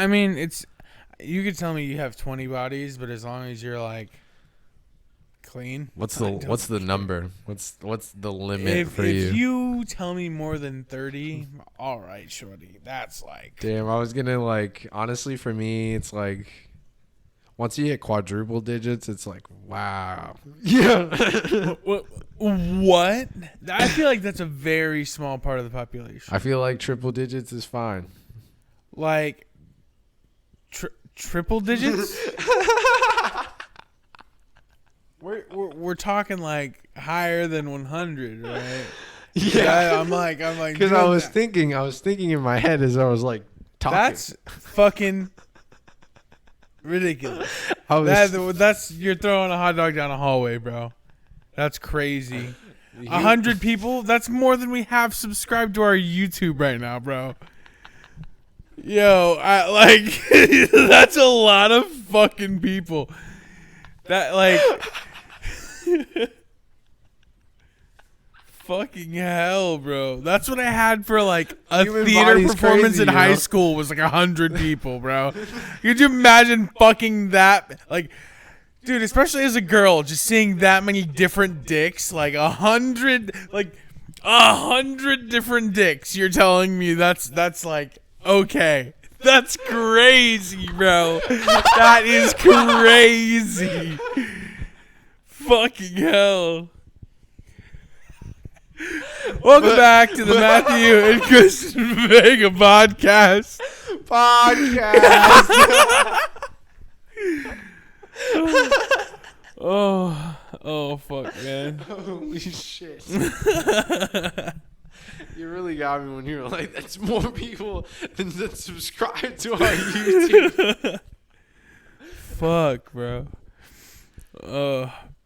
I mean, you could tell me you have 20 bodies, but as long as you're like clean, What's I the don't care. number? What's the limit for If you? you tell me more than 30, all right, shorty. That's like Damn, I was gonna like honestly for me, it's like once you hit quadruple digits, it's like wow. Yeah. what? I feel like that's a very small part of the population. I feel like triple digits is fine. Like triple digits? we're talking like higher than 100, right? Yeah. I'm like, Because dude, I was thinking in my head as I was like talking. that's fucking ridiculous. I was That's you're throwing a hot dog down a hallway, bro. That's crazy. 100 people. That's more than we have subscribed to our YouTube right now, bro. Yo, I like that's a lot of fucking people. That like fucking hell, bro. That's what I had for like a Human theater body's performance crazy, in you high know? school was like 100 people, bro. Could you imagine fucking that? Like, dude, especially as a girl, just seeing that many different dicks, like 100 different dicks. You're telling me that's like okay. That's crazy, bro. That is crazy. Fucking hell. Welcome back to the Matthew and Christian Vega podcast. Oh, fuck, man. Holy shit. You really got me when you were like, that's more people than that subscribe to our YouTube. Fuck, bro.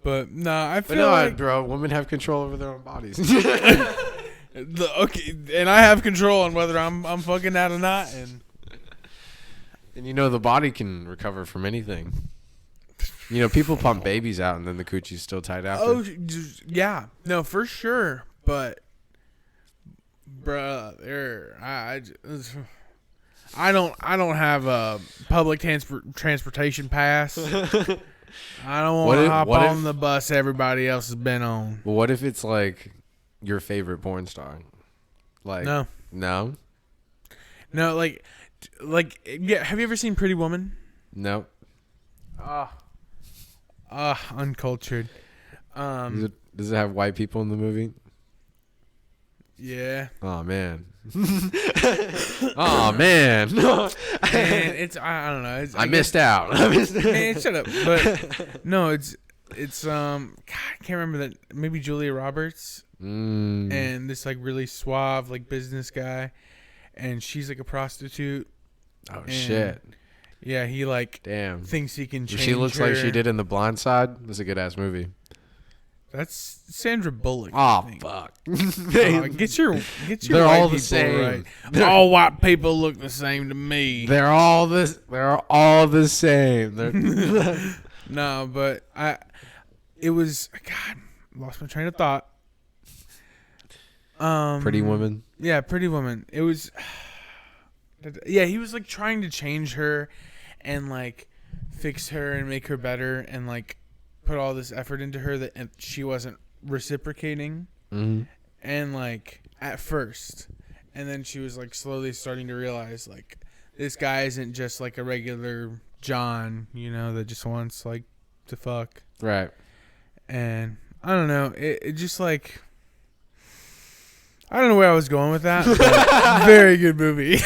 But nah, I But feel no, like bro, women have control over their own bodies. okay, and I have control on whether I'm fucking that or not, and And you know, the body can recover from anything. You know, people pump babies out and then the coochie's still tight after. oh yeah, no, for sure, but bruh, I don't have a public transportation pass. I don't want to hop on the bus everybody else has been on. Well, what if it's like your favorite porn star? Like No, no, yeah. Have you ever seen Pretty Woman? no. Uncultured. Does it have white people in the movie? Yeah. Oh man. Oh man. Man, it's I don't know. I missed out. I missed out. Man, shut up. But no, it's God, I can't remember that. Maybe Julia Roberts and this like really suave like business guy, and she's like a prostitute. Oh shit. Yeah, he like Damn. thinks he can change She looks her. like she did in The Blind Side. That's a good ass movie. That's Sandra Bullock. Oh fuck. Get your They're white all the people same. right. All white people look the same to me. They're all the same. They're No, but it was God. Lost my train of thought. Pretty Woman. Yeah, Pretty Woman. It was. Yeah, he was like trying to change her, and like fix her and make her better, and like put all this effort into her that and she wasn't reciprocating. Mm-hmm. And like at first, and then she was like slowly starting to realize like this guy isn't just like a regular John, you know, that just wants like to fuck. Right. And I don't know, it just like I don't know where I was going with that. But very good movie.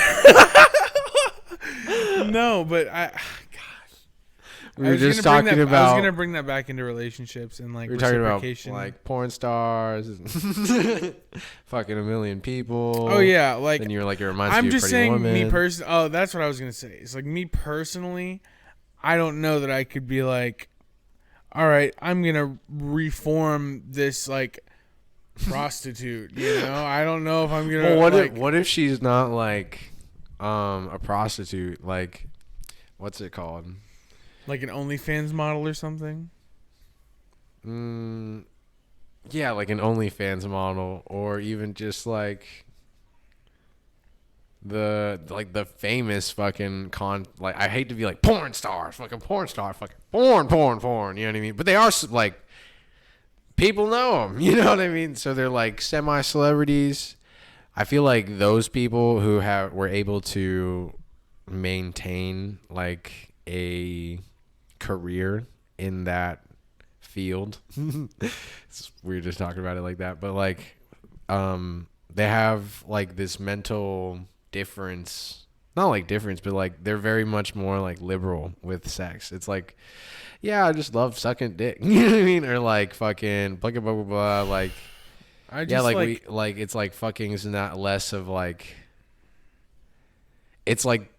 No, but We were just talking about. I was gonna bring that back into relationships and like We were talking about reciprocation. like porn stars, and fucking a million people. Oh yeah, like and you were like, it reminds I'm me of just Pretty saying Woman. me personally. Oh, that's what I was gonna say. It's like me personally, I don't know that I could be like, all right, I'm gonna reform this like prostitute. You know, I don't know if I'm gonna. Well, what if she's not like a prostitute? Like, what's it called? Like an OnlyFans model or something? Yeah, like an OnlyFans model, or even just like the famous fucking like, I hate to be like porn stars, fucking porn star, fucking porn, you know what I mean? But they are like, people know them, you know what I mean? So they're like semi celebrities. I feel like those people who were able to maintain like a career in that field. It's weird just talking about it like that, but like they have like this mental difference, not like difference, but like they're very much more like liberal with sex. It's like, yeah, I just love sucking dick. You know what I mean? Or like fucking blah blah blah blah, blah. Like, I just yeah, like we like, it's like fucking is not less of like, it's like,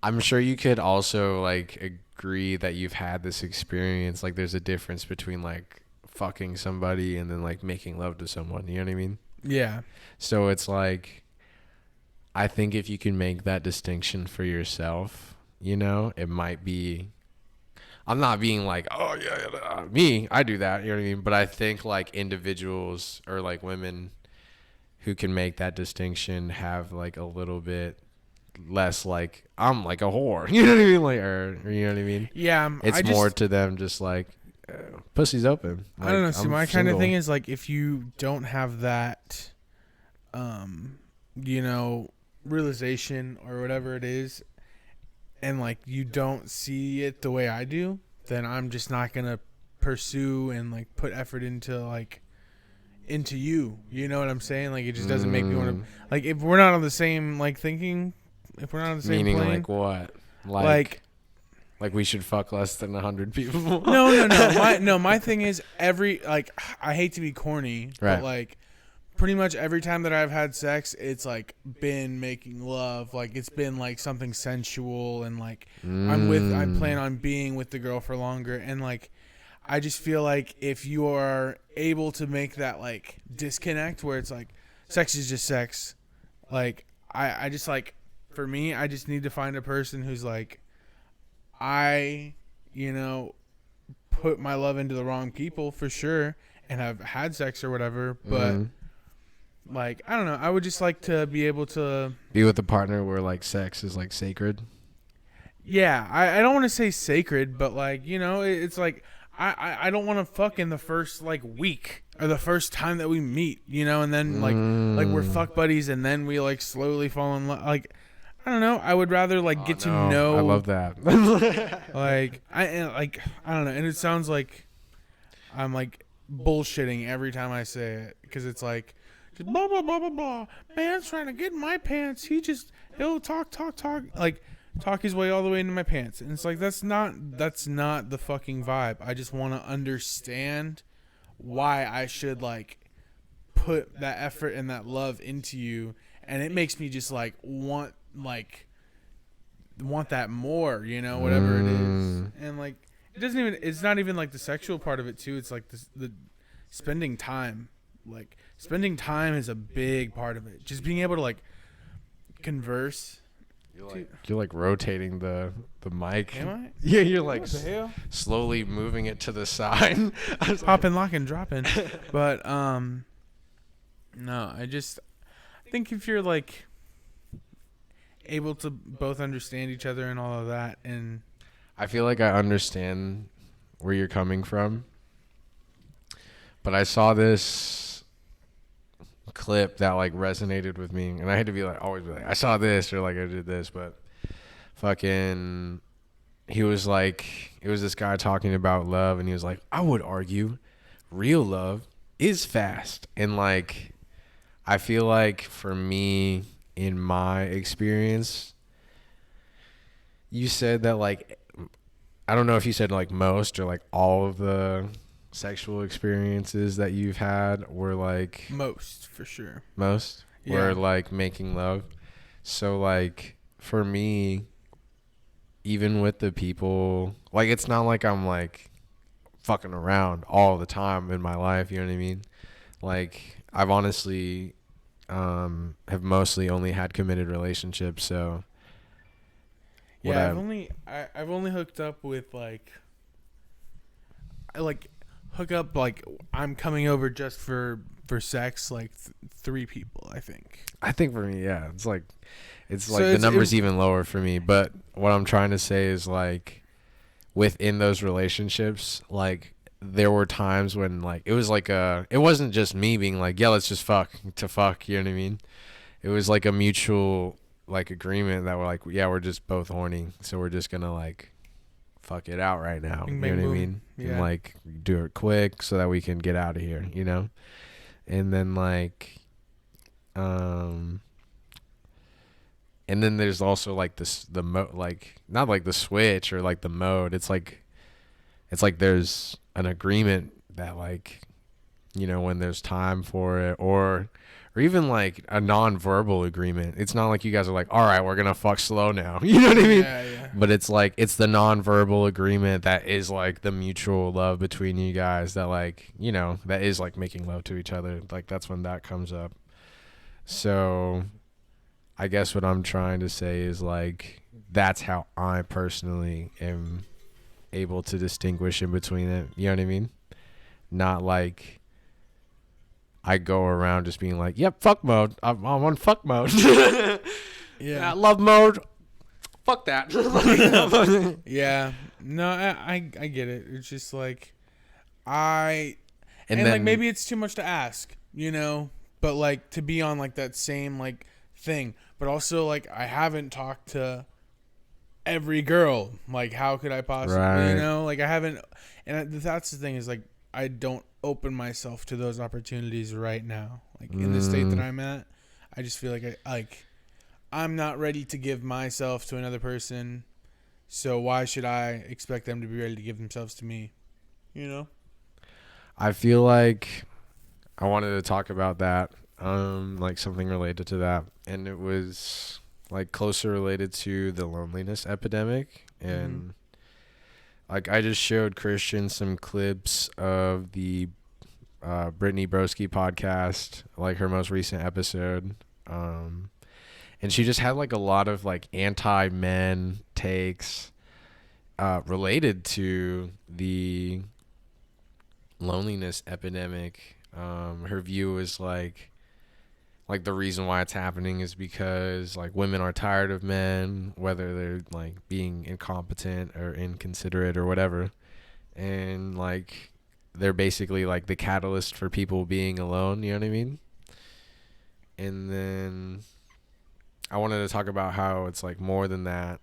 I'm sure you could also like agree that you've had this experience. Like there's a difference between like fucking somebody and then like making love to someone. You know what I mean? Yeah. So it's like, I think if you can make that distinction for yourself, you know, it might be, I'm not being like, oh yeah, me, I do that. You know what I mean? But I think like individuals or like women who can make that distinction have like a little bit less like, I'm like a whore. You know what I mean? Like, or you know what I mean? Yeah. It's more to them just like, pussy's open. Like, I don't know. See, I'm my kind of single. thing is like, if you don't have that, you know, realization or whatever it is, and like you don't see it the way I do, then I'm just not gonna pursue and like put effort into you. You know what I'm saying? Like, it just doesn't make me want to. Like, if we're not on the same like thinking, if we're not on the same Meaning plane, like what? Like we should fuck less than 100 people. No. My thing is, like, I hate to be corny, Right. but like pretty much every time that I've had sex, it's like been making love. Like, it's been like something sensual, and like I plan on being with the girl for longer, and like I just feel like if you are able to make that like disconnect where it's like sex is just sex, like I just like, for me, I just need to find a person who's like, you know, put my love into the wrong people for sure and have had sex or whatever, but like, I don't know, I would just like to be able to be with a partner where like sex is like sacred. Yeah, I don't want to say sacred, but like, you know, it's like I don't want to fuck in the first like week or the first time that we meet, you know, and then like we're fuck buddies and then we like slowly fall in love. Like, I don't know. I would rather like get to know. I love that. Like I don't know, and it sounds like I'm like bullshitting every time I say it, because it's like just blah blah blah blah blah. Man's trying to get in my pants. He'll talk like talk his way all the way into my pants, and it's like that's not the fucking vibe. I just want to understand why I should like put that effort and that love into you, and it makes me just like want that more, you know, whatever it is. And like it's not even like the sexual part of it too. It's like the spending time. Like, spending time is a big part of it. Just being able to like converse. You're like rotating the mic. Am I? Yeah, you're like What the hell? slowly moving it to the side. Popping, locking, dropping. But no, I think if you're like able to both understand each other and all of that, and I feel like I understand where you're coming from, but I saw this clip that like resonated with me, and I had to be like, always be like, I saw this, or like I did this, but fucking, he was like, it was this guy talking about love, and he was like, I would argue real love is fast. And like, I feel like for me, in my experience, you said that like, I don't know if you said like most or like all of the sexual experiences that you've had were like most, for sure. Most? Yeah. Were like making love. So like for me, even with the people, like it's not like I'm like fucking around all the time in my life, you know what I mean? Like I've honestly have mostly only had committed relationships, so yeah, I've only hooked up with like hook up like I'm coming over just for for sex, like 3 people, I think. I think for me, yeah, it's like So the number's even lower for me. But what I'm trying to say is like within those relationships, like there were times when like it was like it wasn't just me being like, yeah, let's just fuck to fuck, you know what I mean? It was like a mutual like agreement that we're like, yeah, we're just both horny, so we're just gonna like fuck it out right now. Bing, You bang, know what I boom. mean? Yeah. And like do it quick so that we can get out of here, you know? And then like and then there's also like like not like the switch or like the mode. It's like there's an agreement that like, you know, when there's time for it, or even like a non-verbal agreement. It's not like you guys are like, all right, we're gonna fuck slow now. You know what I mean? Yeah. But it's like it's the non-verbal agreement that is like the mutual love between you guys that like, you know, that is like making love to each other. Like that's when that comes up. So I guess what I'm trying to say is like that's how I personally am able to distinguish in between it. You know what I mean? Not like I go around just being like, yep, fuck mode. I'm on fuck mode. Yeah. Love mode. Fuck that. Yeah. No, I get it. It's just like and then, like maybe it's too much to ask, you know, but like to be on like that same like thing, but also like I haven't talked to every girl. Like how could I possibly, Right. you know, like I haven't, and that's the thing is like I don't open myself to those opportunities right now. Like in the state that I'm at, I just feel like I'm not ready to give myself to another person. So why should I expect them to be ready to give themselves to me? You know? I feel like I wanted to talk about that, like something related to that, and it was like closer related to the loneliness epidemic, and like I just showed Christian some clips of the Brittany Broski podcast, like her most recent episode, and she just had like a lot of like anti-men takes related to the loneliness epidemic. Her view is like the reason why it's happening is because like women are tired of men, whether they're like being incompetent or inconsiderate or whatever, and like they're basically like the catalyst for people being alone, you know what I mean? And then I wanted to talk about how it's like more than that,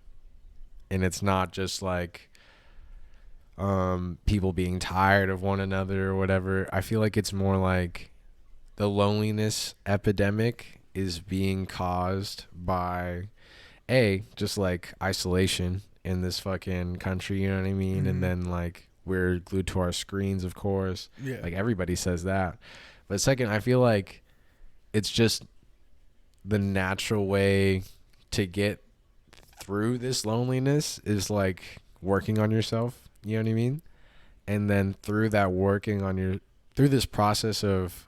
and it's not just like people being tired of one another or whatever. I feel like it's more like the loneliness epidemic is being caused by just like isolation in this fucking country, you know what I mean? And then like we're glued to our screens, of course. Yeah. Like everybody says that. But second, I feel like it's just the natural way to get through this loneliness is like working on yourself, you know what I mean? And then through that through this process of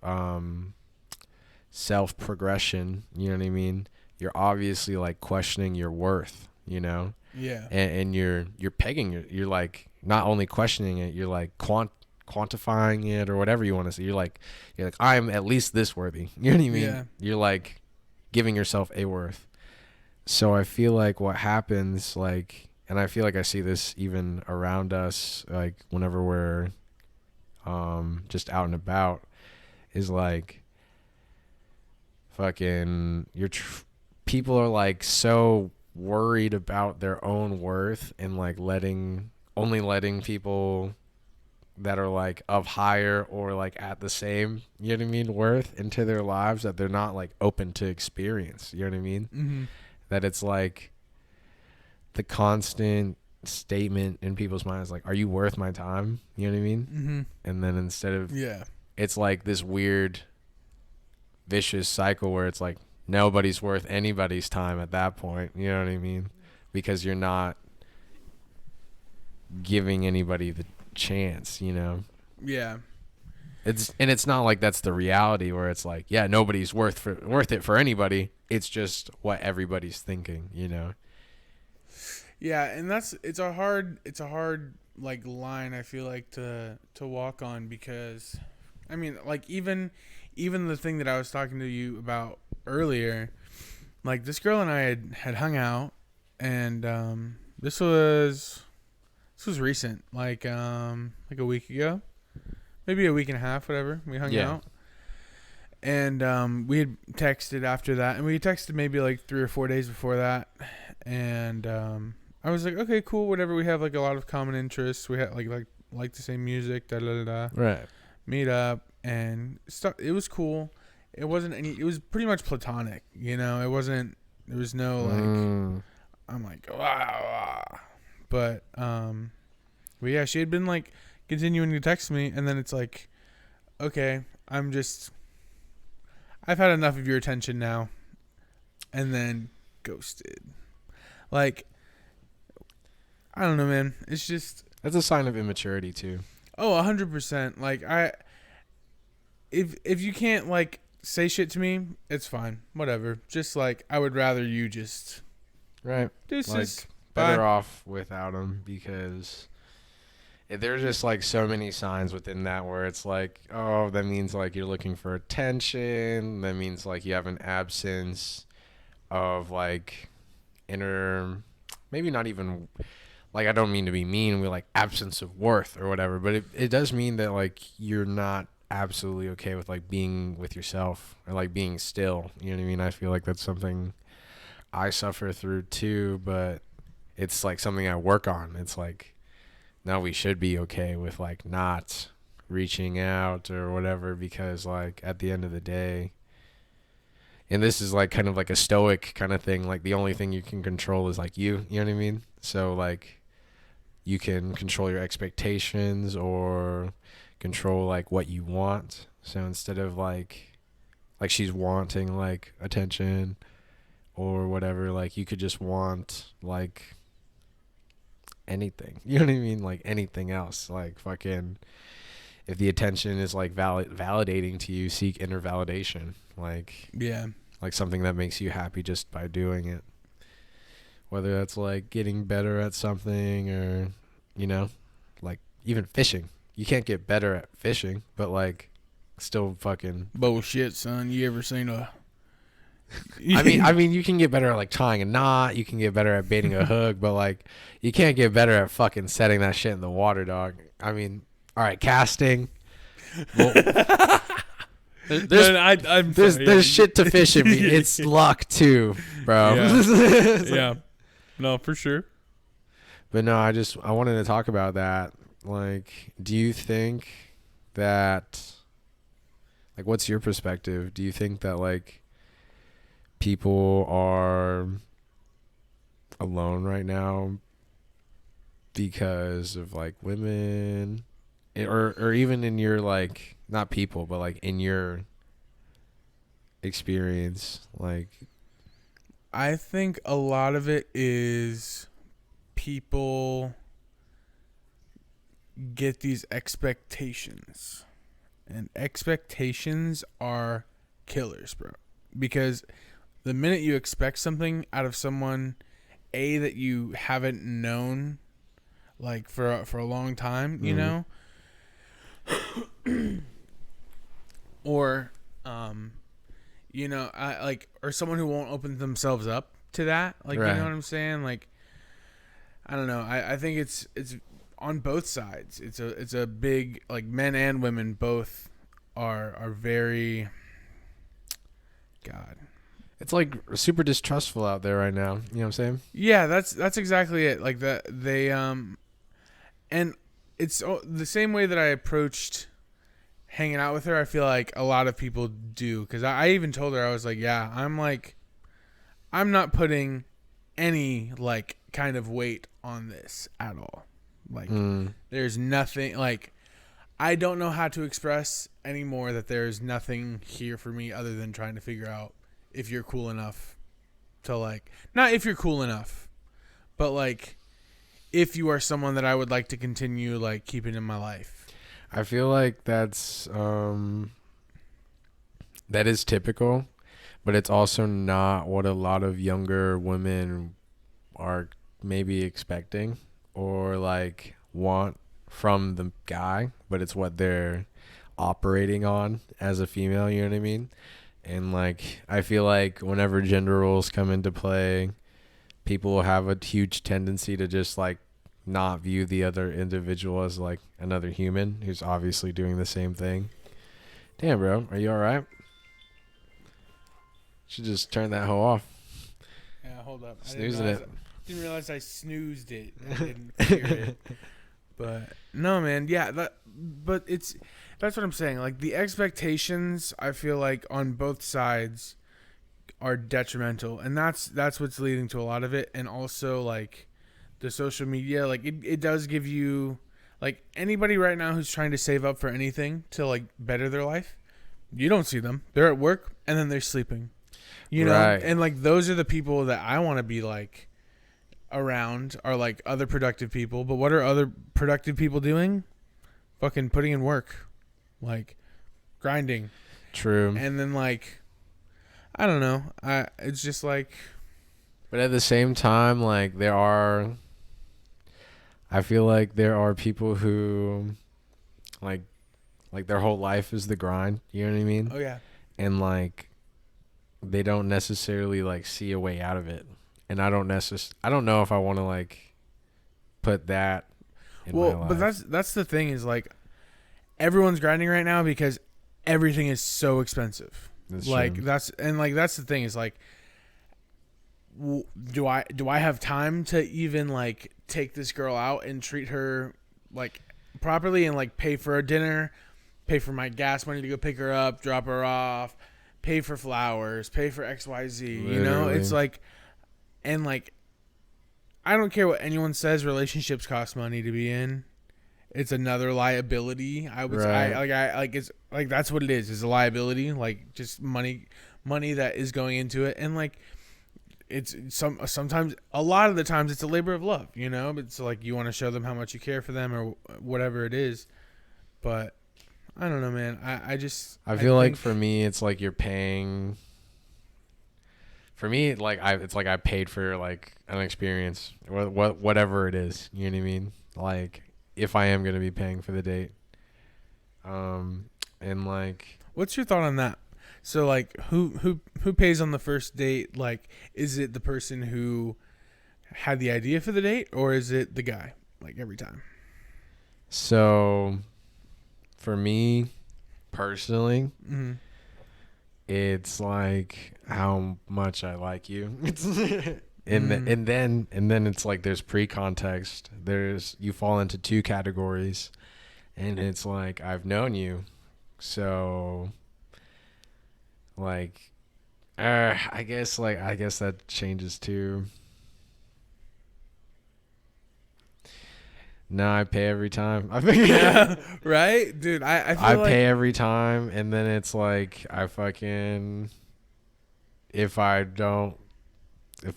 self progression, you know what I mean? You're obviously like questioning your worth, you know? Yeah. And you're pegging you're like not only questioning it, you're like quantifying it or whatever you want to say. You're like I'm at least this worthy. You know what I mean? Yeah. You're like giving yourself a worth. So I feel like what happens, like, and I feel like I see this even around us, like whenever we're just out and about, is like fucking people are like so worried about their own worth and like only letting people that are like of higher or like at the same, you know what I mean, worth into their lives, that they're not like open to experience, you know what I mean? Mm-hmm. That it's like the constant statement in people's minds, like, are you worth my time? You know what I mean? Mm-hmm. And then instead of, Yeah. it's like this weird vicious cycle where it's like nobody's worth anybody's time at that point. You know what I mean? Because you're not giving anybody the chance, you know? Yeah. It's not like that's the reality where it's like, yeah, nobody's worth it for anybody. It's just what everybody's thinking, you know? Yeah, and it's a hard like line, I feel like, to walk on, because I mean, like even even the thing that I was talking to you about earlier, like this girl and I had hung out, and this was recent, like a week ago, maybe a week and a half, whatever. We hung out, and we had texted after that, and we had texted maybe like 3 or 4 days before that, and I was like, okay, cool, whatever. We have like a lot of common interests. We had like the same music, da da da da. Right. Meet up and stuff. It was cool. It wasn't any. It was pretty much platonic. You know, it wasn't. There was no like. I'm like wow. But yeah, she had been like continuing to text me, and then it's like, okay, I've had enough of your attention now, and then ghosted. Like, I don't know, man. It's just That's a sign of immaturity too. Oh, 100%. Like if you can't like say shit to me, it's fine. Whatever. Just like I would rather you just Right. deuces. Better off without them, because there's just like so many signs within that where it's like, oh, that means like you're looking for attention. That means like you have an absence of like inner, maybe not even, like, I don't mean to be mean with like absence of worth or whatever, but it does mean that like you're not absolutely okay with like being with yourself or like being still. You know what I mean? I feel like that's something I suffer through too, but it's like something I work on. It's like, no, we should be okay with like not reaching out or whatever, because like at the end of the day, and this is like kind of like a stoic kind of thing, like the only thing you can control is like you know what I mean? So like you can control your expectations or control like what you want. So instead of like she's wanting like attention or whatever, like you could just want like anything. You know what I mean? Like anything else. Like fucking, if the attention is like validating to you, seek inner validation. Like, Yeah. Like something that makes you happy just by doing it. Whether that's like getting better at something or, you know, like even fishing. You can't get better at fishing, but like still fucking Bullshit, son. You ever seen a I mean, you can get better at like tying a knot. You can get better at baiting a hook, but like, you can't get better at fucking setting that shit in the water, dog. I mean, all right, casting. Well, there's shit to fishing. It's luck too, bro. Yeah. No, for sure. But no, I wanted to talk about that. Like, do you think that, like, what's your perspective? Do you think that like people are alone right now because of like women, or even in your like, not people, but like in your experience? Like, I think a lot of it is people get these expectations, and expectations are killers, bro, because the minute you expect something out of someone, that you haven't known, like for a long time, you know, or you know, I like, or someone who won't open themselves up to that, like, right. You know what I'm saying? Like, I don't know. I think it's on both sides. It's a big, like, men and women both are very, God. It's like super distrustful out there right now. You know what I'm saying? Yeah, that's exactly it. Like that they and it's the same way that I approached hanging out with her. I feel like a lot of people do, because I even told her, I was like, yeah, I'm not putting any like kind of weight on this at all. Like there's nothing, like I don't know how to express anymore that there's nothing here for me other than trying to figure out if you're cool enough to, like, not if you're cool enough, but like if you are someone that I would like to continue like keeping in my life. I feel like that is typical, but it's also not what a lot of younger women are maybe expecting or like want from the guy, but it's what they're operating on as a female, you know what I mean? And like I feel like whenever gender roles come into play, people will have a huge tendency to just like not view the other individual as like another human who's obviously doing the same thing. Damn, bro, are you all right? Should just turn that hoe off. Yeah, hold up. Snoozing it. Didn't realize I snoozed it. I didn't hear it. But no, man. Yeah, but that's what I'm saying. Like the expectations, I feel like on both sides are detrimental, and that's what's leading to a lot of it. And also like the social media, like it does give you, like, anybody right now who's trying to save up for anything to like better their life, you don't see them. They're at work and then they're sleeping. You know, Right. and like those are the people that I want to be like around, are like other productive people. But what are other productive people doing? Fucking putting in work, like grinding. True. And then like, I don't know. It's just like, But at the same time, like I feel like there are people who like their whole life is the grind, you know what I mean? oh yeah, And like they don't necessarily like see a way out of it. And I don't know if I want to like put that in my life. But that's the thing, is like everyone's grinding right now because everything is so expensive. That's like true. that's the thing, is like, do I have time to even like take this girl out and treat her like properly, and like pay for a dinner, pay for my gas money to go pick her up, drop her off, pay for flowers, pay for XYZ, you know? Literally. It's like, and like, I don't care what anyone says, relationships cost money to be in. It's another liability. I would Right. I like it's like that's what it is. It's a liability, like just money that is going into it. And like, it's sometimes, a lot of the times, it's a labor of love, you know? It's like you want to show them how much you care for them or whatever it is. But I don't know, man. I feel like think, for me it's like you're paying. For me, like it's like I paid for like an experience, whatever it is. You know what I mean? Like if I am gonna be paying for the date, and like, what's your thought on that? So like, who pays on the first date? Like, is it the person who had the idea for the date, or is it the guy? Like every time. so for me personally, Mm-hmm. it's like how much I like you. Mm. And then it's like there's pre-context. You fall into two categories, and it's like I've known you, so like I guess that changes too. No, I pay every time. Yeah, right, dude. I feel I like, pay every time, and then it's like if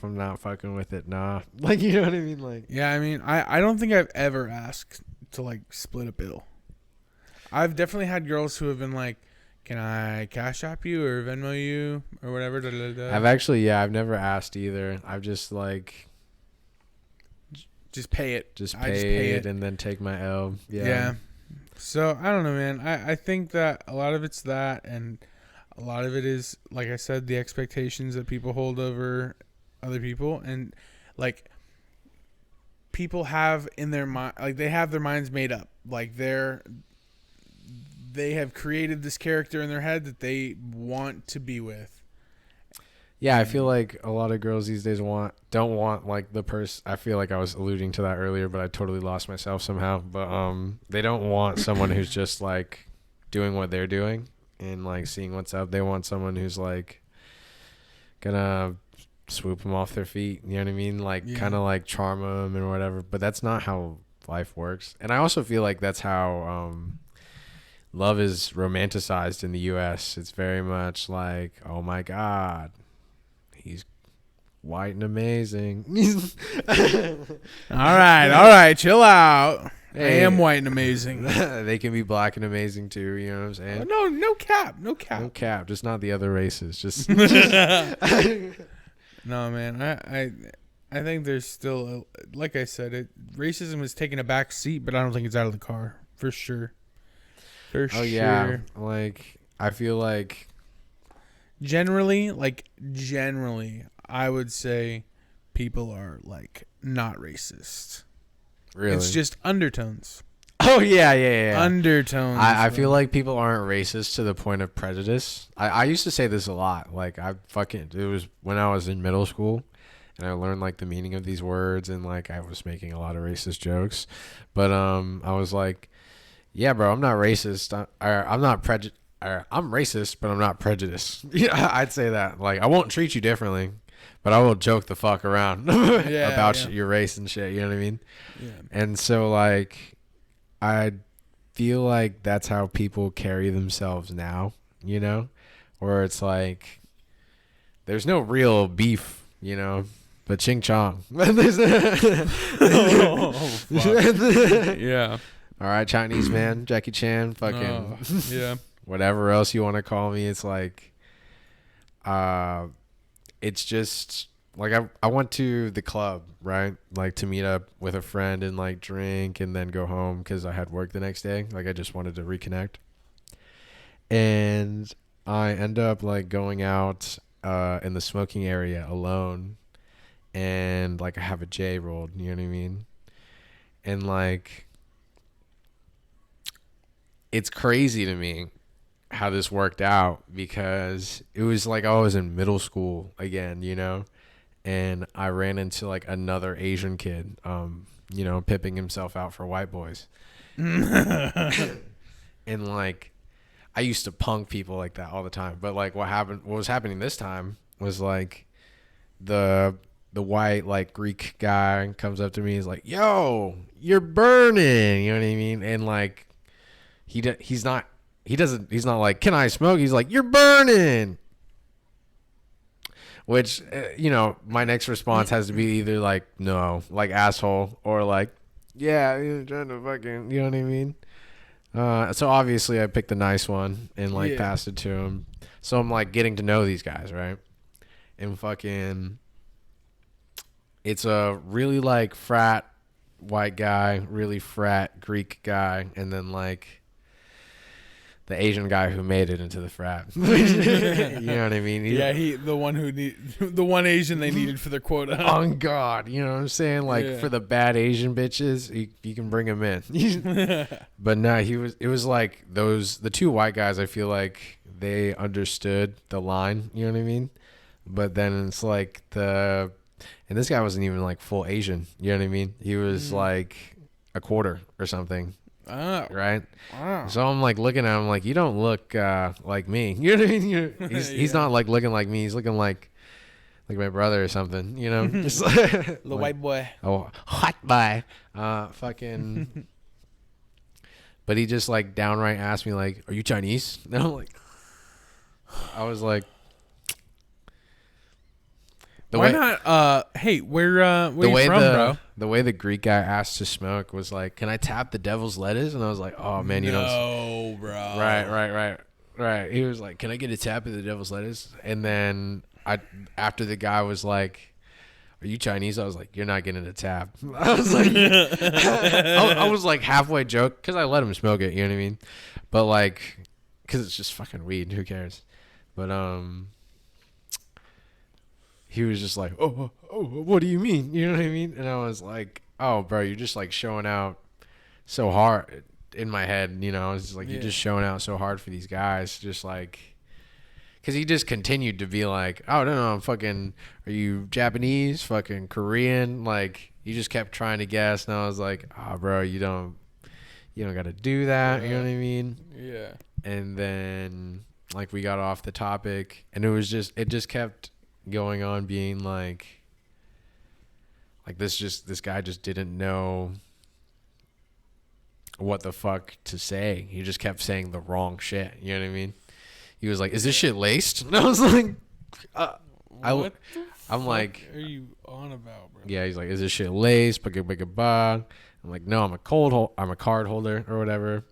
I'm not fucking with it, nah. Like, you know what I mean? Like, yeah. I mean, I don't think I've ever asked to like split a bill. I've definitely had girls who have been like, "Can I Cash App you or Venmo you or whatever?" Da, da, da. I've never asked either. I've just like Just pay it. just I just paid pay it. and then take my L. Yeah. So I don't know, man. I think that a lot of it's that, and a lot of it is, like I said, the expectations that people hold over other people, and like people have in their mind, like they have their minds made up, like they have created this character in their head that they want to be with. Yeah, I feel like a lot of girls these days don't want like the person. I feel like I was alluding to that earlier, but I totally lost myself somehow. But they don't want someone who's just like doing what they're doing and like seeing what's up. They want someone who's like gonna swoop them off their feet. You know what I mean? Like kind of like charm them and whatever. But that's not how life works. And I also feel like that's how love is romanticized in the U.S. It's very much like, oh my God, he's white and amazing. All right, chill out. Hey. I am white and amazing. They can be black and amazing too. You know what I'm saying? No cap. No cap, just not the other races. Just No, man. I think there's still, like I said, racism is taking a back seat, but I don't think it's out of the car for sure. For Oh sure. yeah, like I feel like Generally, I would say people are like not racist. really. It's just undertones. Oh yeah. Undertones. I feel bro. like people aren't racist to the point of prejudice. I used to say this a lot. Like it was when I was in middle school and I learned like the meaning of these words and like I was making a lot of racist jokes. But I was like, yeah, bro, I'm not racist. I'm not prejudiced. I'm racist, but I'm not prejudiced. Yeah, I'd say that. Like I won't treat you differently, but I will joke the fuck around about your race and shit. You know what I mean? Yeah. And so like I feel like that's how people carry themselves now, you know, where it's like there's no real beef, you know, but ching chong. Oh, fuck. Yeah. All right, Chinese man, Jackie Chan, fucking Yeah. whatever else you want to call me. It's like, it's just like I went to the club, right? Like to meet up with a friend and like drink and then go home because I had work the next day. Like I just wanted to reconnect. And I end up like going out in the smoking area alone and like I have a J rolled, you know what I mean? And like it's crazy to me how this worked out because it was like I was in middle school again, you know, and I ran into like another Asian kid, you know, pipping himself out for white boys. And like I used to punk people like that all the time, but like what was happening this time was like the white like Greek guy comes up to me, he's like, "Yo, you're burning," you know what I mean? And like he's not like, "Can I smoke?" He's like, "You're burning." Which, you know, my next response has to be either like, "No," like asshole, or like, "Yeah, you're trying to fucking," you know what I mean? So obviously I picked the nice one and like passed it to him. So I'm like getting to know these guys, right? And fucking, it's a really like frat white guy, really frat Greek guy, and then like the Asian guy who made it into the frat. You know what I mean? The one Asian they needed for their quota. On God, you know what I'm saying? Like for the bad Asian bitches, you can bring him in. But no, it was like the two white guys, I feel like they understood the line, you know what I mean? But then it's like and this guy wasn't even like full Asian, you know what I mean? He was like a quarter or something. Oh. Right? Wow. So I'm like looking at him like, you don't look like me. You know what I mean? He's not like looking like me. He's looking like my brother or something, you know? Just The like, white boy. Oh, hot boy. Fucking. But he just like downright asked me like, "Are you Chinese?" And I'm like, I was like, why not? Hey, where you from, bro? The way the Greek guy asked to smoke was like, "Can I tap the devil's lettuce?" And I was like, "Oh man, you don't." No, bro. Right. He was like, "Can I get a tap of the devil's lettuce?" And then after the guy was like, "Are you Chinese?" I was like, "You're not getting a tap." I was like, I was like halfway joke because I let him smoke it. You know what I mean? But like, because it's just fucking weed. Who cares? But he was just like, oh, what do you mean? You know what I mean? And I was like, "Oh, bro, you're just like showing out so hard." In my head, you know, it's like, you're just showing out so hard for these guys, just like, because he just continued to be like, "Oh no, I'm fucking, are you Japanese, fucking Korean?" Like he just kept trying to guess, and I was like, "Oh, bro, you don't got to do that." You know what I mean? Yeah. And then like we got off the topic, and it just kept going on being like this guy just didn't know what the fuck to say. He just kept saying the wrong shit. You know what I mean? He was like, "Is this shit laced?" And I was like, I'm like, "Are you on about, bro?" Yeah, he's like, "Is this shit laced?" I'm like, "No, I'm a card holder or whatever."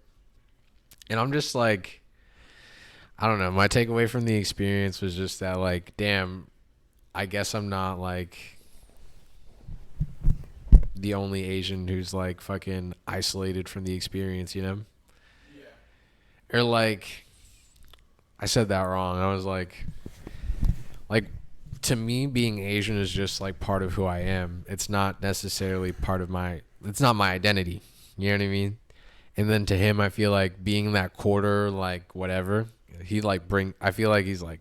And I'm just like, I don't know. My takeaway from the experience was just that, like, damn, I guess I'm not like the only Asian who's like fucking isolated from the experience, you know? Yeah. or like, I said that wrong. I was like, to me, being Asian is just like part of who I am. It's not necessarily it's not my identity. You know what I mean? And then to him, I feel like being that quarter, like whatever, I feel like he's like,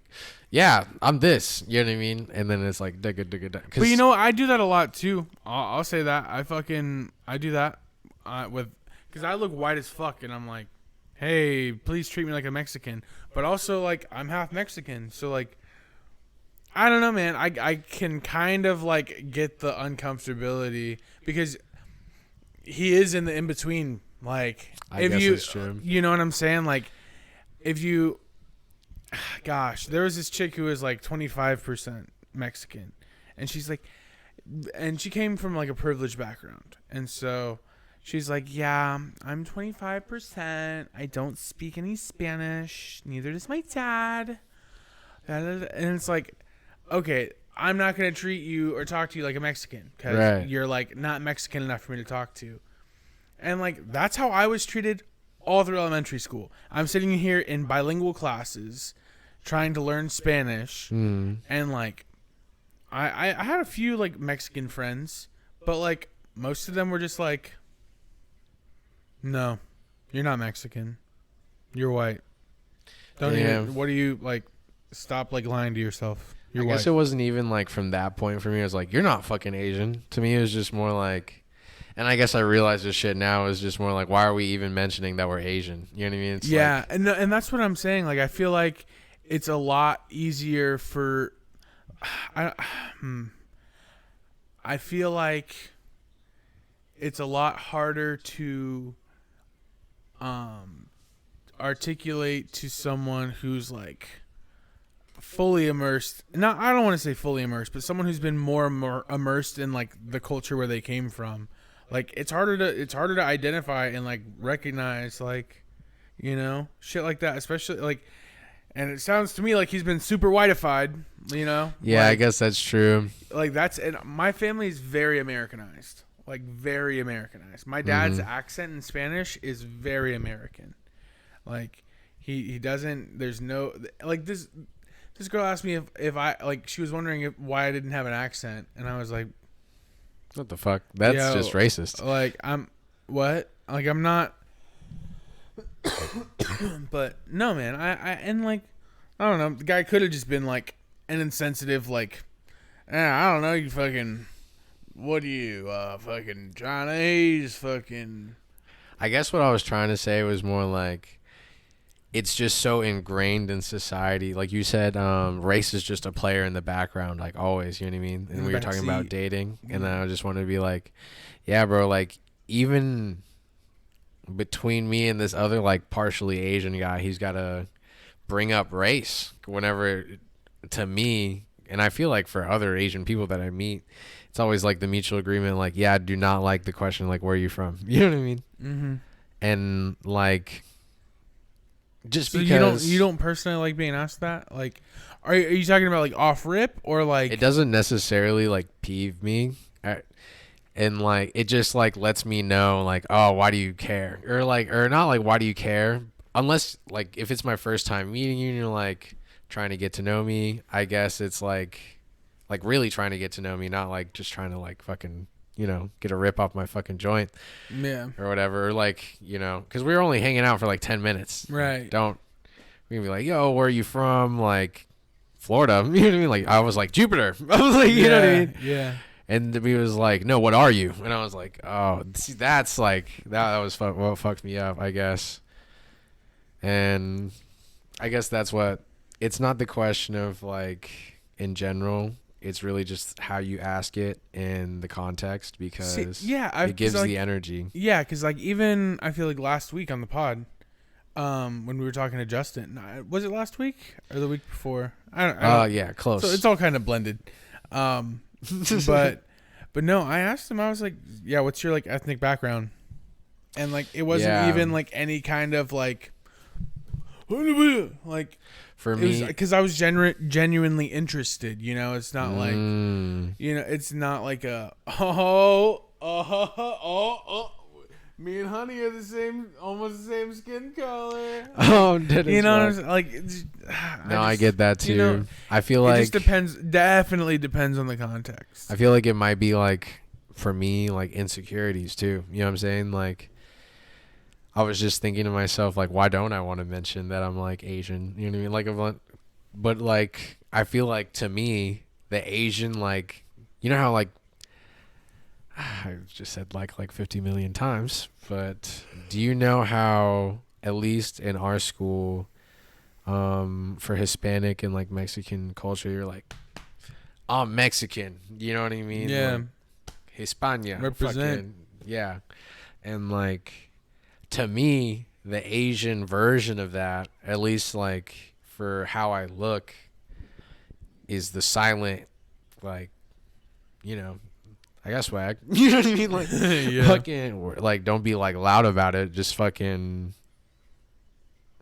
yeah, I'm this. You know what I mean? And then it's like, digga, digga, digga. But you know, I do that a lot too. I'll say that. I do that because I look white as fuck, and I'm like, hey, please treat me like a Mexican. But also, like, I'm half Mexican, so like, I don't know, man. I can kind of like get the uncomfortability because he is in the in between. Like, I guess it's true. You know what I'm saying? Like, if you, gosh, there was this chick who was like 25% Mexican, and she's like, and she came from like a privileged background, and so she's like, yeah, I'm 25%. I don't speak any Spanish. Neither does my dad. And it's like, okay, I'm not going to treat you or talk to you like a Mexican because you're like not Mexican enough for me to talk to. And like, that's how I was treated all through elementary school. I'm sitting here in bilingual classes trying to learn Spanish. And like, I had a few like Mexican friends, but like most of them were just like, no, you're not Mexican. You're white. Don't even, what do you like? Stop like lying to yourself. You're white. I guess it wasn't even like from that point for me. It was like, you're not fucking Asian. To me, it was just more like, and I guess I realize this shit now is just more like, why are we even mentioning that we're Asian? You know what I mean? It's yeah, like, and that's what I'm saying. Like, I feel like it's a lot easier for. I feel like it's a lot harder to articulate to someone who's like fully immersed. Not, I don't want to say fully immersed, but someone who's been more immersed in like the culture where they came from. Like, it's harder to identify and like recognize, like, you know, shit like that, especially like, and it sounds to me like he's been super whiteified, you know? Yeah, like, I guess that's true. Like, and my family is very Americanized. Like, very Americanized. My dad's accent in Spanish is very American. Like, he doesn't, there's no, like, this girl asked me if I, like, she was wondering why I didn't have an accent, and I was like, what the fuck? That's just racist. Like, what? Like, I'm not. But no, man. And like, I don't know. The guy could have just been like an insensitive, like, I don't know. You fucking, what are you, fucking Chinese, fucking. I guess what I was trying to say was more like, it's just so ingrained in society. Like you said, race is just a player in the background, like always, you know what I mean? And we were talking about dating, and I just wanted to be like, yeah, bro, like even between me and this other like partially Asian guy, he's got to bring up race whenever, to me, and I feel like for other Asian people that I meet, it's always like the mutual agreement, like, yeah, I do not like the question, like, where are you from? You know what I mean? Mm-hmm. And like, just so because you don't personally like being asked that, like, are you talking about like off rip or like it doesn't necessarily like peeve me, and like it just like lets me know like, oh, why do you care, or not like why do you care, unless like if it's my first time meeting you and you're like trying to get to know me. I guess it's like really trying to get to know me, not like just trying to like fucking, you know, get a rip off my fucking joint, or whatever, or like, you know, because we were only hanging out for like 10 minutes, right? We can be like, yo, where are you from? Like, Florida. You know what I mean? Like, I was like, Jupiter. I was like, you know what I mean? Yeah. And he was like, no, what are you? And I was like, oh, see, that's like, that was what fucked me up, I guess. And I guess that's what, it's not the question of like, in general, it's really just how you ask it in the context, because it gives the energy. Yeah, because like even I feel like last week on the pod, when we were talking to Justin, was it last week or the week before? I don't yeah, close. So it's all kind of blended. But no, I asked him. I was like, yeah, what's your like ethnic background? And like it wasn't even like any kind of like for me, because I was genuinely interested. You know, it's not like, you know, it's not like a Me and Honey are almost the same skin color. Oh, did you know what I'm saying? Like, I get that too. You know, I feel like it just depends. Definitely depends on the context. I feel like it might be like for me, like insecurities too. You know what I'm saying? Like, I was just thinking to myself, like, why don't I want to mention that I'm like Asian? You know what I mean? Like, but like, I feel like to me, the Asian, like, you know how like I just said like 50 million times, but do you know how at least in our school, for Hispanic and like Mexican culture, you're like, I'm Mexican. You know what I mean? Yeah. Like, Hispania. Represent. Fucking, yeah. And like, to me, the Asian version of that, at least like for how I look, is the silent, like, you know, I got swag. You know what I mean? Like, Yeah. fucking, like, don't be like loud about it. Just fucking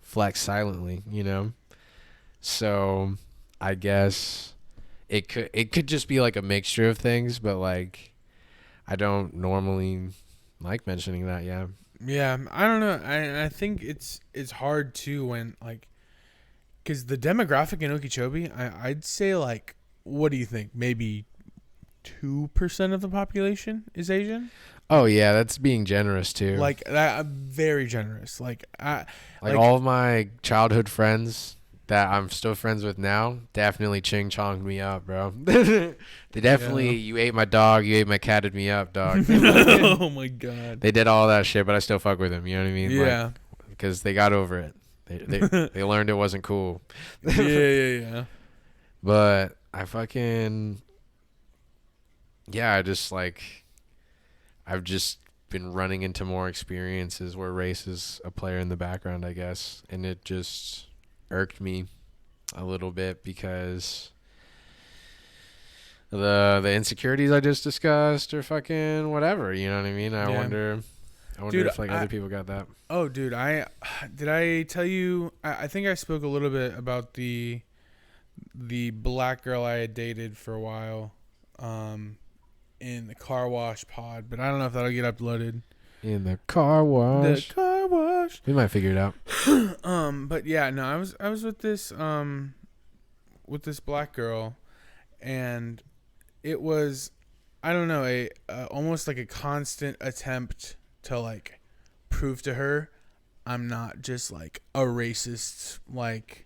flex silently, you know? So I guess it could just be like a mixture of things, but like, I don't normally like mentioning that. Yeah. Yeah, I don't know. I think it's hard too when like, because the demographic in Okeechobee, I'd say like, what do you think? Maybe 2% of the population is Asian. Oh yeah, that's being generous too. Like that, very generous. Like all of my childhood friends that I'm still friends with now definitely ching chonged me up, bro. They definitely, you ate my dog, you ate my catted me up, dog. Oh my god. They did all that shit, but I still fuck with them. You know what I mean? Yeah. Like, because they got over it. They learned it wasn't cool. Yeah. But I fucking, yeah, I've just been running into more experiences where race is a player in the background, I guess, and it just irked me a little bit because the insecurities I just discussed or fucking whatever, you know what I mean? I wonder Dude, if like other people got that. Oh, dude, did I tell you? I think I spoke a little bit about the black girl I had dated for a while, in the car wash pod, but I don't know if that'll get uploaded. In the car wash. The car wash. We might figure it out. But yeah, no, I was with this black girl, and it was, I don't know, a almost like a constant attempt to like prove to her I'm not just like a racist, like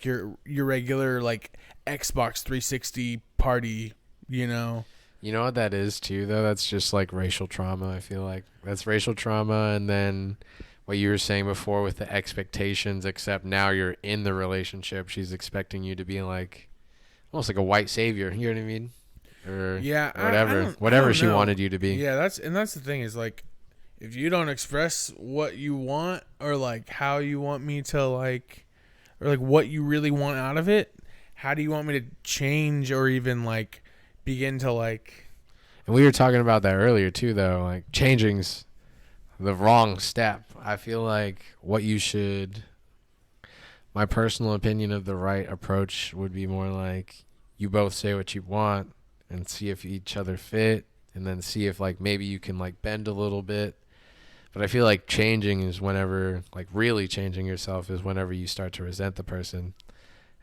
your regular like Xbox 360 party, you know. You know what that is too, though? That's just like racial trauma. I feel like that's racial trauma, and then what you were saying before with the expectations, except now you're in the relationship. She's expecting you to be like almost like a white savior. You know what I mean? Or yeah, whatever she wanted you to be. Yeah, that's the thing is like, if you don't express what you want or like how you want me to like, or like what you really want out of it, how do you want me to change or even like begin to like? And we were talking about that earlier too, though. Like, changing's the wrong step. I feel like my personal opinion of the right approach would be more like you both say what you want and see if each other fit, and then see if like maybe you can like bend a little bit. But I feel like changing is whenever, like really changing yourself is whenever you start to resent the person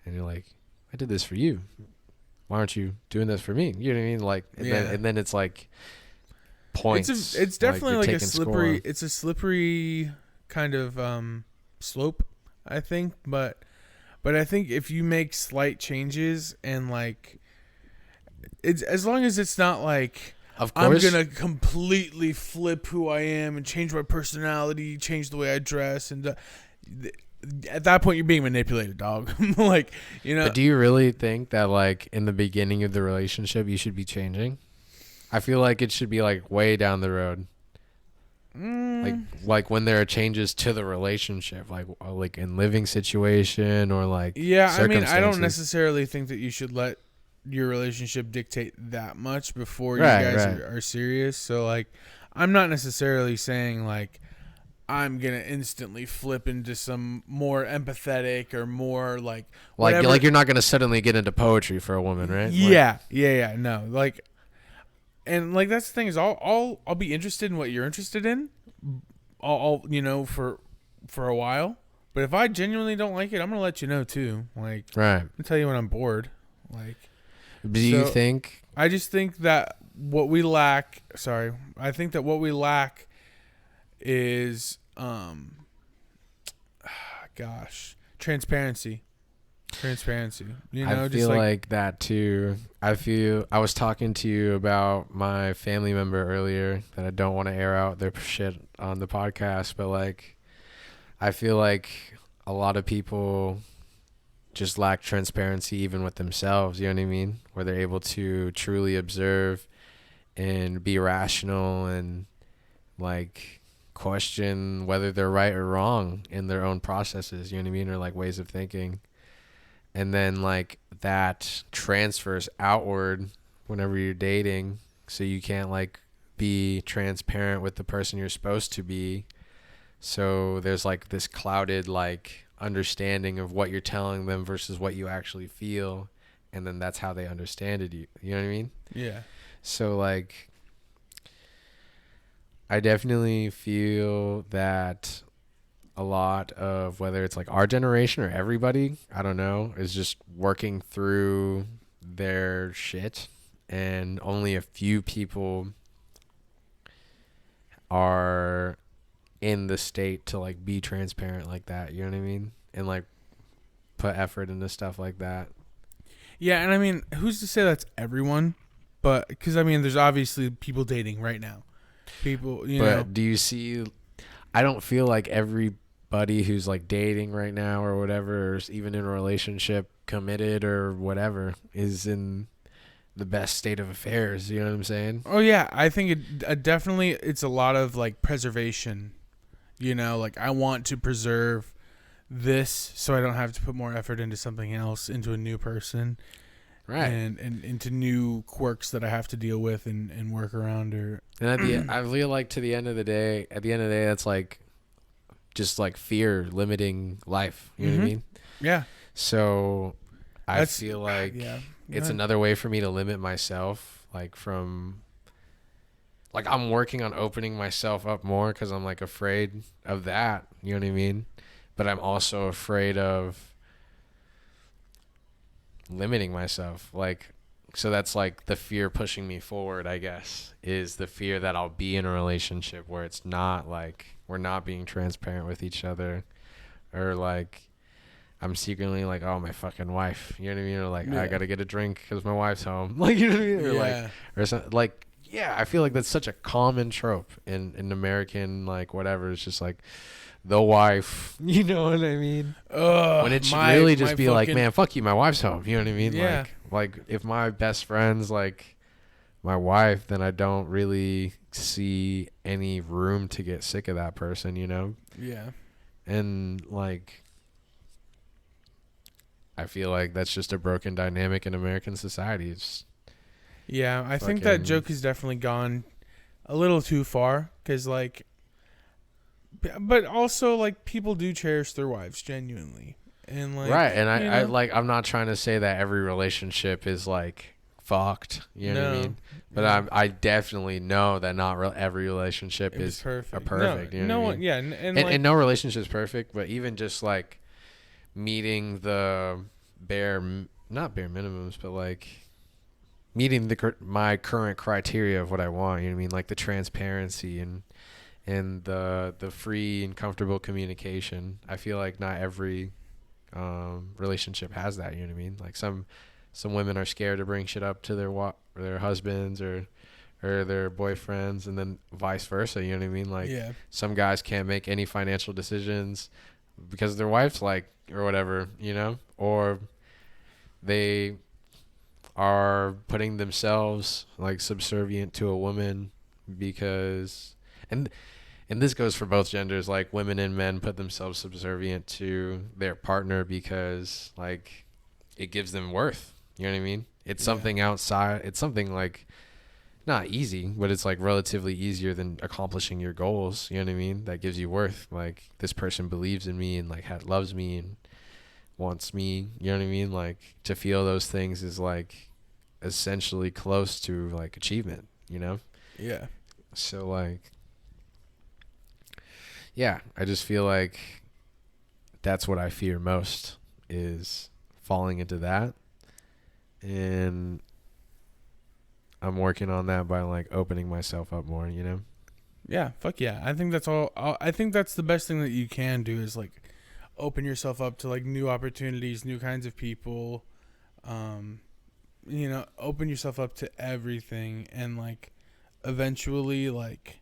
and you're like, I did this for you. Why aren't you doing this for me? You know what I mean? Like, and then it's like points. It's definitely like a slippery. Score. It's a slippery kind of slope, I think. But I think if you make slight changes and like, it's as long as it's not like, of course, I'm gonna completely flip who I am and change my personality, change the way I dress, and at that point you're being manipulated, dog. Like, you know. But do you really think that like in the beginning of the relationship you should be changing? I feel like it should be like way down the road. Like when there are changes to the relationship, like in living situation or like I mean, I don't necessarily think that you should let your relationship dictate that much before you guys are serious. So like, I'm not necessarily saying like I'm gonna instantly flip into some more empathetic or more like you're not gonna suddenly get into poetry for a woman, right? Yeah, no, like, and like that's the thing is I'll be interested in what you're interested in, all for a while. But if I genuinely don't like it, I'm gonna let you know too. Like, Right. I'm gonna tell you when I'm bored. Like, Do you think? I just think that what we lack. Sorry, I think that what we lack is, gosh, transparency. Transparency. I just feel like that too. I was talking to you about my family member earlier that I don't want to air out their shit on the podcast, but like, I feel like a lot of people just lack transparency even with themselves, you know what I mean? Where they're able to truly observe and be rational and like question whether they're right or wrong in their own processes, you know what I mean? Or like ways of thinking. And then like that transfers outward whenever you're dating. So you can't like be transparent with the person you're supposed to be. So there's like this clouded like understanding of what you're telling them versus what you actually feel. And then that's how they understand it. You know what I mean? Yeah. So like, I definitely feel that a lot of whether it's like our generation or everybody, I don't know, is just working through their shit, and only a few people are in the state to like be transparent like that, you know what I mean? And like put effort into stuff like that. Yeah, and I mean, who's to say that's everyone? But because I mean, there's obviously people dating right now. People, But do you see? I don't feel like everybody who's like dating right now or whatever, or is even in a relationship, committed or whatever, is in the best state of affairs. You know what I'm saying? Oh yeah, I think it definitely it's a lot of like preservation. Like I want to preserve this so I don't have to put more effort into something else, into a new person. Right. And into new quirks that I have to deal with and work around. And I feel like at the end of the day, that's like just like fear limiting life. You know what I mean? Yeah. So I feel like it's Yeah. another way for me to limit myself, like from like I'm working on opening myself up more because I'm like afraid of that. You know what I mean? But I'm also afraid of limiting myself, like, so that's like the fear pushing me forward, I guess, is the fear that I'll be in a relationship where it's not like we're not being transparent with each other, or like I'm secretly like, oh, my fucking wife, you know what I mean, or like I gotta get a drink because my wife's home, like, you know what I mean, or like, or something like, yeah, I feel like that's such a common trope in American, like, whatever. It's just like the wife, you know what I mean? When it should really just be like, man, fuck you, my wife's home. You know what I mean? Yeah. Like if my best friend's like my wife, then I don't really see any room to get sick of that person, you know? Yeah. And like, I feel like that's just a broken dynamic in American society. I think that joke has definitely gone a little too far because like, but also like people do cherish their wives genuinely, and like right. And I like, I'm not trying to say that every relationship is like fucked, you know what I mean? But I definitely know that not every relationship is perfect. You know what I mean? Yeah, and no relationship is perfect, but even just like meeting the not bare minimums, but like meeting my current criteria of what I want, you know what I mean? Like the transparency and the free and comfortable communication. I feel like not every relationship has that, you know what I mean? Like some women are scared to bring shit up to their husbands or their boyfriends, and then vice versa, you know what I mean? Like some guys can't make any financial decisions because their wife's like, or whatever, you know, or they are putting themselves like subservient to a woman because and this goes for both genders, like women and men put themselves subservient to their partner because like it gives them worth, you know what I mean? It's something outside, it's something like not easy, but it's like relatively easier than accomplishing your goals, you know what I mean? That gives you worth, like this person believes in me and like loves me and wants me, you know what I mean? Like to feel those things is like essentially close to like achievement, you know? Yeah. So like yeah, I just feel like that's what I fear most is falling into that. And I'm working on that by like opening myself up more, you know? Yeah, fuck yeah. I think that's all. I think that's the best thing that you can do is like open yourself up to like new opportunities, new kinds of people. Open yourself up to everything, and like eventually, like,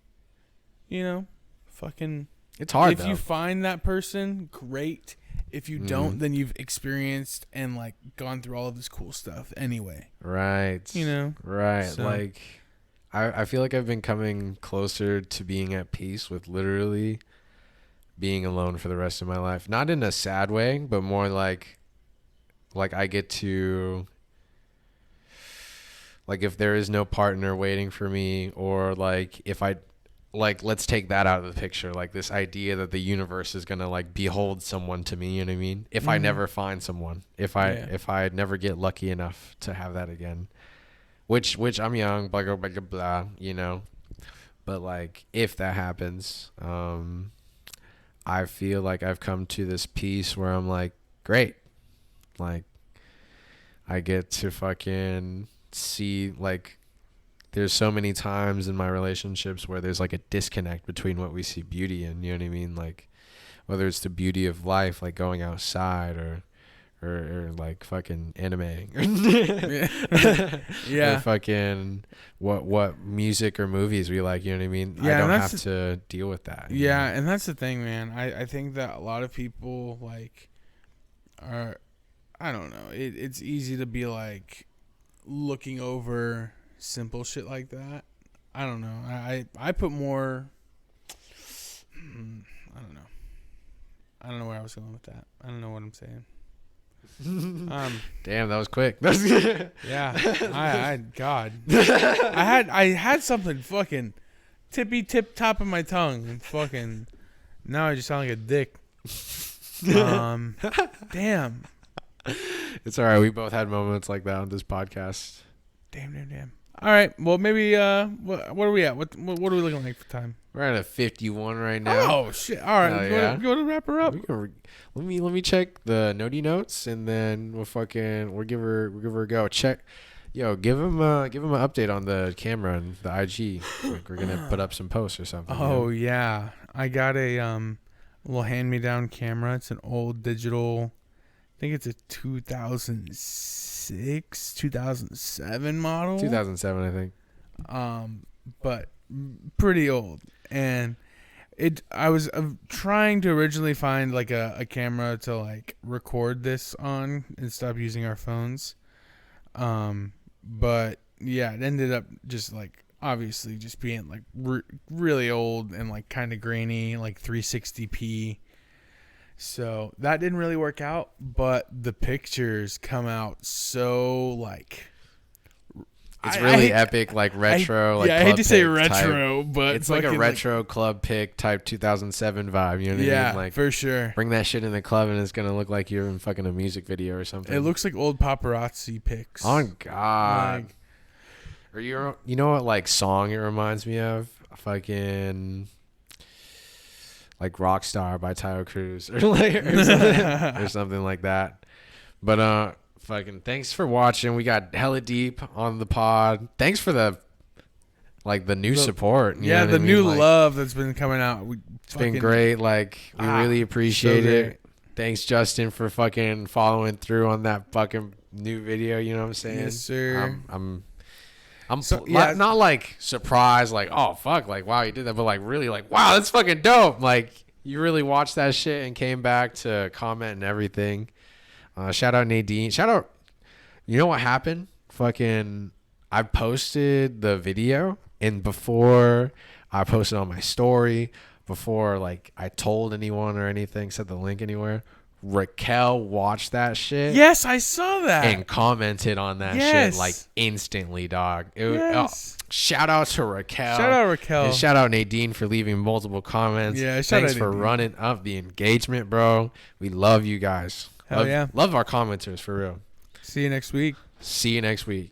fucking. It's hard If though. you find that person, great. If you don't, Mhm. then you've experienced and like gone through all of this cool stuff anyway. Right. Right. So. Like I feel like I've been coming closer to being at peace with literally being alone for the rest of my life. Not in a sad way, but more like I get to, like, if there is no partner waiting for me, or like if I, like, let's take that out of the picture, like this idea that the universe is gonna like behold someone to me, you know what I mean? If I never find someone, if I never get lucky enough to have that again, which I'm young, blah blah blah blah, you know, but like if that happens, I feel like I've come to this peace where I'm like, great, like I get to fucking see, like, there's so many times in my relationships where there's like a disconnect between what we see beauty in, you know what I mean? Like whether it's the beauty of life, like going outside, or like fucking anime, Yeah. or fucking what music or movies we like, you know what I mean? Yeah, I don't have to deal with that. Yeah, know? and that's the thing, man. I think that a lot of people like are, I don't know. It's easy to be like looking over simple shit like that. I don't know. I put more. I don't know. I don't know where I was going with that. I don't know what I'm saying. Damn, that was quick. Yeah. I God. I had something fucking tippy tip top of my tongue, and fucking now I just sound like a dick. Damn. It's all right. We both had moments like that on this podcast. Damn. All right. Well, maybe. What are we at? What are we looking like for time? We're at a 51 right now. Oh shit! All right. Yeah. You want to wrap her up? Let me check the notey notes, and then we'll give her a go. Check. Yo, give him an update on the camera and the IG. Like we're gonna put up some posts or something. Oh yeah, I got a little hand-me-down camera. It's an old digital. I think it's a 2006, 2007 model. 2007, I think. But pretty old. And I was trying to originally find like a camera to like record this on and stop using our phones. But yeah, it ended up just like obviously just being like really old and like kind of grainy, like 360p. So that didn't really work out, but the pictures come out so like it's really epic, like retro. I hate to say retro, but it's like a retro club pick type 2007 vibe. You know what I mean? Yeah, like, for sure. Bring that shit in the club, and it's gonna look like you're in fucking a music video or something. It looks like old paparazzi pics. On God. Like, or you know what like song it reminds me of? Fucking like Rockstar by Tayo Cruz, or like or something like that. But fucking thanks for watching. We got hella deep on the pod. Thanks for the new support. Yeah, the new love that's been coming out. It's been great. Like we really appreciate it. Thanks, Justin, for fucking following through on that fucking new video. You know what I'm saying? Yes, sir. I'm not like surprised, like, oh fuck, like wow, you did that, but like really like wow, that's fucking dope. Like you really watched that shit and came back to comment and everything. Shout out Nadine. Shout out. You know what happened? Fucking I posted the video, and before I posted on my story, before like I told anyone or anything, set the link anywhere, Raquel watched that shit. Yes, I saw that. And commented on that shit like instantly, dog. Shout out to Raquel. Shout out Raquel. And shout out Nadine for leaving multiple comments. Yeah, thanks for running up the engagement, bro. We love you guys. Hell yeah. Love our commenters, for real. See you next week. See you next week.